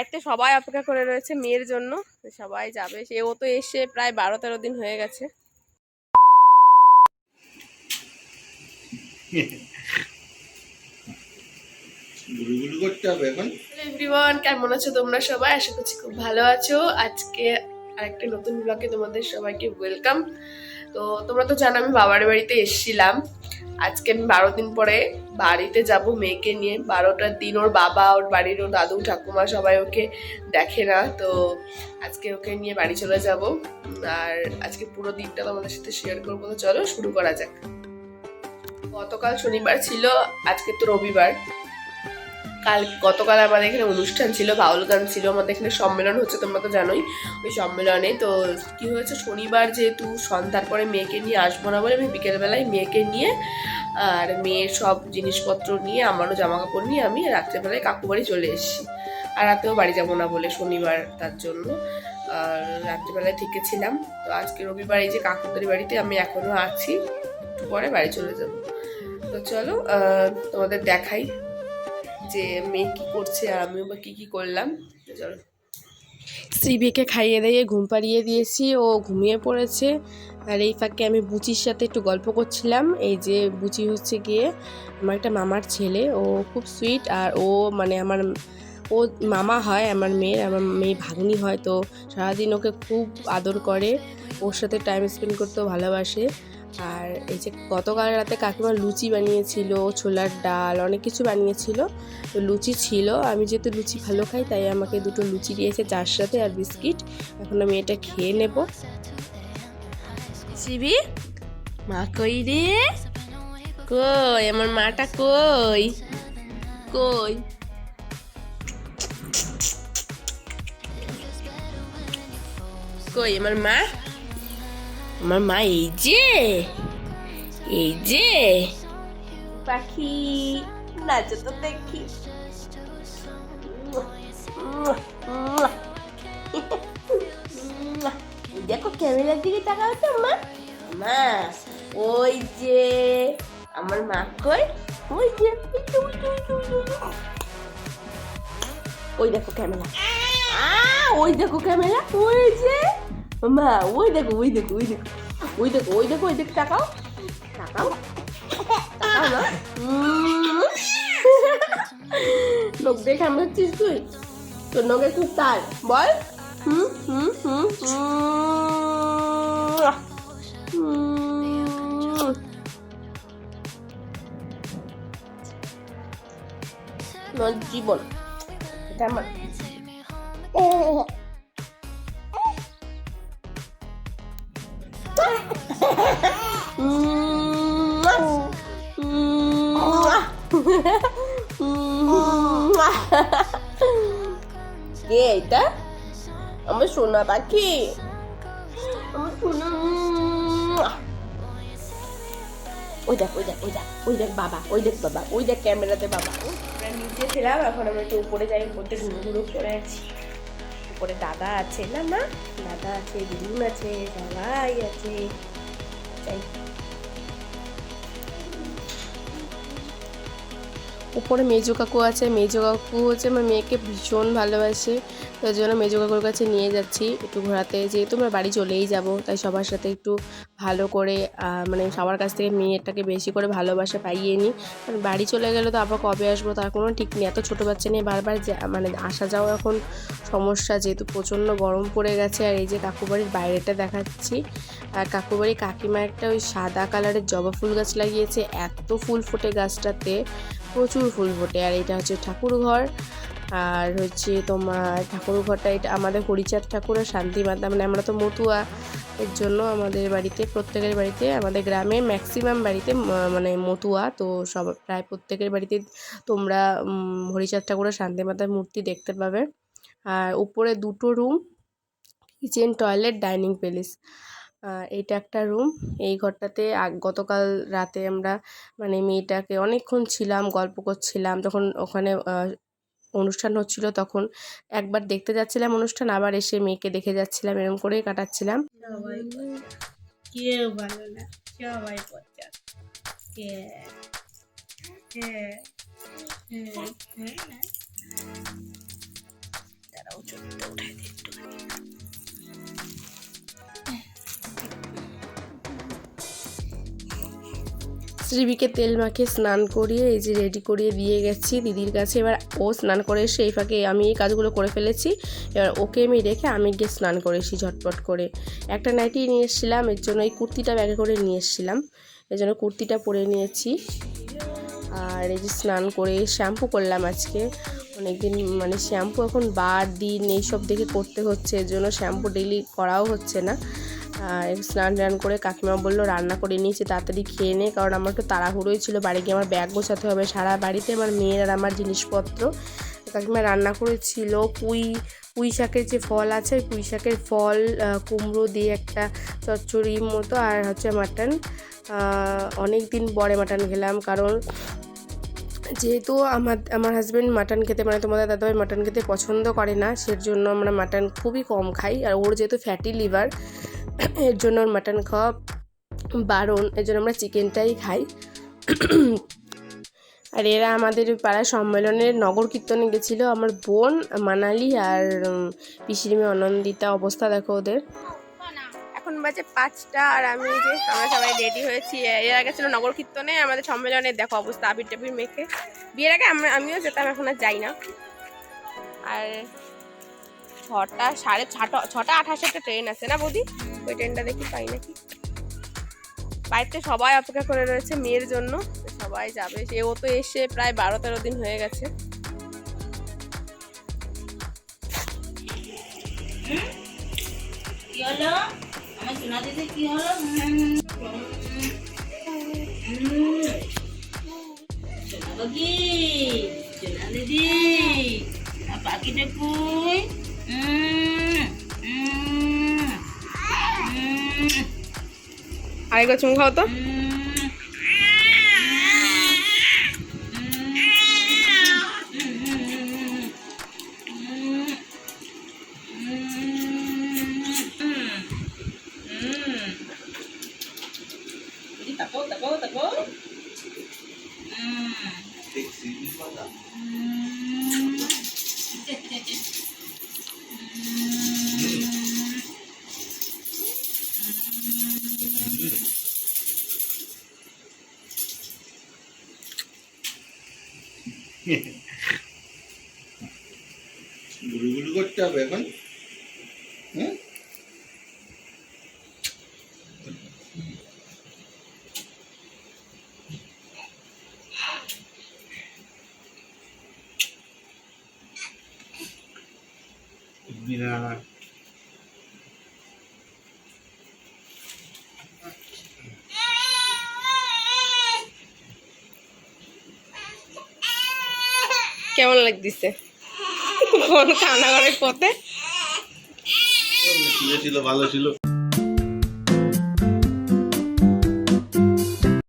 বাড়িতে সবাই অপেক্ষা করে রয়েছে মেয়ের জন্য, সবাই যাবে। সেও তো এসে প্রায় 12-13 দিন হয়ে গেছে। এভরিওয়ান, কেমন আছো তোমরা সবাই? আশা করছি খুব ভালো আছো। আজকে আরেকটা নতুন ব্লগে তোমাদের সবাইকে ওয়েলকাম। তো তোমরা তো জানো আমি বাবার বাড়িতে এসেছিলাম। আজকে আমি 12 দিন পরে বাড়িতে যাব মেয়েকে নিয়ে। 12টার দিন ওর বাবা, ওর বাড়ির ওর দাদু ঠাকুমা সবাই ওকে দেখে না, তো আজকে ওকে নিয়ে বাড়ি চলে যাব। আর আজকে পুরো দিনটা তোমাদের সাথে শেয়ার করবো। তো চলো শুরু করা যাক। গতকাল শনিবার ছিল, আজকে তো রবিবার। গতকাল আমাদের এখানে অনুষ্ঠান ছিল, বাউল গান ছিল, আমাদের এখানে সম্মেলন হচ্ছে, তোমরা তো জানোই। ওই সম্মেলনে তো কি হয়েছে, শনিবার যেহেতু সন্ধ্যার পরে মেয়েকে নিয়ে আসবো না বলে আমি বিকেলবেলায় মেয়েকে নিয়ে আর মেয়ের সব জিনিসপত্র নিয়ে, আমারও জামা কাপড় নিয়ে আমি রাত্রেবেলায় কাকু বাড়ি চলে এসেছি। আর রাতেও বাড়ি যাবো না বলে শনিবার, তার জন্য আর রাত্রিবেলায় থেকেছিলাম। তো আজকে রবিবার এই যে কাকুদের বাড়িতে আমি এখনো আছি, একটু পরে বাড়ি চলে যাব। তো চলো তোমাদের দেখাই যে মেয়ে কি করছে আর আমিও বা কি করলাম। চলো, শ্রীবিকে খাইয়ে দিয়ে ঘুম পাড়িয়ে দিয়েছি, ও ঘুমিয়ে পড়েছে। আর এই ফাঁকে আমি বুচির সাথে একটু গল্প করছিলাম। এই যে বুচি হচ্ছে গিয়ে আমার একটা মামার ছেলে, ও খুব সুইট। আর ও মানে ও মামা হয় আমার মেয়ে ভাগ্নি হয়। তো সারাদিন ওকে খুব আদর করে, ওর সাথে টাইম স্পেন্ড করতেও ভালোবাসে। আর এই যে গতকাল রাতে কাকিমা লুচি বানিয়েছিল, ছোলার ডাল, অনেক কিছু বানিয়েছিল। তো লুচি ছিল, আমি যেহেতু লুচি ভালো খাই তাই আমাকে দুটো লুচি দিয়েছে চার সাথে আর বিস্কিট। এখন আমি এটা খেয়ে নেব। শিবি, মা কই রে? কই আমার মাটা? কই কই কই আমার মা? আমার মা এই যে, এই যে পাখি, নাচো তো দেখি। দেখো ক্যামেরার দিকে তাকাও তো মা। মা ওই যে আমার মা কই? ওই যে ওই দেখো ক্যামেরা, ওই দেখো ক্যামেরা, ওই যে মা, ওই দেখো ওই দেখো ওই দেখো ওই দেখো ওই দেখো ওই দেখো, তাকাও তাকাও তাকাও না। লোক দেখে আমরা চিস তুই, তোর নখে খুব তার বল। হুম হুম হুম আমার জীবন, এটা আমার। কে এটা? আমার সোনা পাখি, আমার সোনা। ওই দেখ ওই দেখ ওই দেখ ওই দেখ বাবা, ওই দেখ বাবা, ওই দেখ ক্যামেরাতে বাবা। আমরা নিচে ছিলাম, এখন আমরা একটু উপরে যাই, উপরে ঘুরু ঘুরু করে আছি। উপরে দাদা আছে না মা, দাদা আছে, দিদুন আছে, সবাই আছে। যাই উপরে মেজো কাকু আছে। মেজো কাকু হচ্ছে আমার মেয়েকে ভীষণ ভালোবাসে, তার জন্য মেজো কাকুর কাছে নিয়ে যাচ্ছি একটু ঘোরাতে। যেহেতু আমরা বাড়ি চলেই যাব, তাই সবার সাথে একটু ভালো করে মানে সবার কাছ থেকে মেয়েটাকে বেশি করে ভালোবাসা পাইয়ে নিই। কারণ বাড়ি চলে গেলে তো আবার কবে আসবো তার কোনো ঠিক নেই। এত ছোটো বাচ্চা নিয়ে বারবার মানে আসা যাওয়া এখন সমস্যা, যেহেতু প্রচণ্ড গরম পড়ে গেছে। আর এই যে কাকু বাড়ির বাইরেটা দেখাচ্ছি। আর কাকু বাড়ির কাকিমা একটা ওই সাদা কালারের জবা ফুল গাছ লাগিয়েছে, এত ফুল ফোটে গাছটাতে, প্রচুর ফুল ফোটে। আর এটা হচ্ছে ঠাকুর ঘর। আর হচ্ছে তোমার ঠাকুর ঘরটা, এটা আমাদের হরিচাঁদ ঠাকুরের শান্তি মাতা, মানে আমরা তো মতুয়া, এর জন্য আমাদের বাড়িতে, প্রত্যেকের বাড়িতে, আমাদের গ্রামে ম্যাক্সিমাম বাড়িতে মানে মতুয়া। তো সব প্রায় প্রত্যেকের বাড়িতে তোমরা হরিচাঁদ ঠাকুরের শান্তি মাতার মূর্তি দেখতে পাবে। আর উপরে দুটো room, kitchen, toilet, dining place. এইটা একটা রুম। এই ঘরটাতে গতকাল রাতে আমরা মানে মেয়েটাকে অনেকক্ষণ ছিলাম, গল্প করছিলাম। তখন ওখানে অনুষ্ঠান হচ্ছিল, তখন একবার দেখতে যাচ্ছিলাম অনুষ্ঠান, আবার এসে মেয়েকে দেখে যাচ্ছিলাম, এরকম করেই কাটাচ্ছিলাম। কেউ ভালো না, সবাই পচা। কে শ্রীবিকে তেল মাখিয়ে স্নান করিয়ে এই যে রেডি করিয়ে দিয়ে গেছি দিদির কাছে। এবার ও স্নান করে এসে এই ফাঁকে আমি এই কাজগুলো করে ফেলেছি। এবার ওকে আমি রেখে আমি গিয়ে স্নান করে এসেছি ঝটপট করে। একটা নাইটি নিয়ে এসেছিলাম, এর জন্য এই কুর্তিটা ব্যাগে করে নিয়ে এসেছিলাম, এর জন্য কুর্তিটা পরে নিয়েছি। আর এই যে স্নান করে শ্যাম্পু করলাম আজকে। অনেকদিন মানে শ্যাম্পু এখন বার দিন এইসব দেখে করতে হচ্ছে, এর জন্য শ্যাম্পু ডেইলি করাও হচ্ছে না। আর স্নান টান করে কাকিমা বললো রান্না করে নিয়েছি, তাড়াতাড়ি খেয়ে নে, কারণ আমার একটু তাড়াহুড়োই ছিল, বাড়ি গিয়ে আমার ব্যাগ গোছাতে হবে, সারা বাড়িতে আমার মেয়ের আর আমার জিনিসপত্র। কাকিমা রান্না করেছিল পুঁই শাকের যে ফল আছে, ওই পুঁই শাকের ফল কুমড়ো দিয়ে একটা চচ্চড়ির মতো, আর হচ্ছে মাটন। অনেক দিন পরে মাটন খেলাম, কারণ যেহেতু আমার হাজব্যান্ড মাটন খেতে মানে তোমাদের দাদাভাই মাটন খেতে পছন্দ করে না, সেজন্য আমরা মাটন খুবই কম খাই। আর ওর যেহেতু ফ্যাটি লিভার, এর জন্য ওর মাটন খাওয়া বারণ, এর জন্য আমরা চিকেনটাই খাই। আর এরা আমাদের পাড়া সম্মেলনের নগর কীর্তনে গেছিলো, আমার বোন মানালি আর পিসির মেয়ে অনন্দিতা। অবস্থা দেখো ওদের। এখন বাজে 5টা আর আমি যে আমরা সবাই রেডি হয়েছি। এরা গেছিলো নগর কীর্তনে, আমাদের সম্মেলনে দেখো অবস্থা, আবির টাবির মেখে। বিয়ের আগে আমিও যেতাম, এখন আর যাই না। আর 6:28 ট্রেন আছে না বৌদি, ওই ট্রেনটা দেখি পাই নাকি। বাড়িতে সবাই অপেক্ষা করে রয়েছে মেয়ের জন্য, সবাই যাবে। ও তো এসে প্রায় 12-13 দিন হয়ে গেছে। কি হলো আমার সোনা দিদি, কি হলো? সোনা বাকি, সোনা দিদি, পাখিটা কই? আরেকবার চুমু খাও তো। তাকো গুলুগুলু করতে হবে এখন। হ্যাঁ, কেমন লাগতেছে কোন কান্না করে পথে? ছিল ভালো ছিল।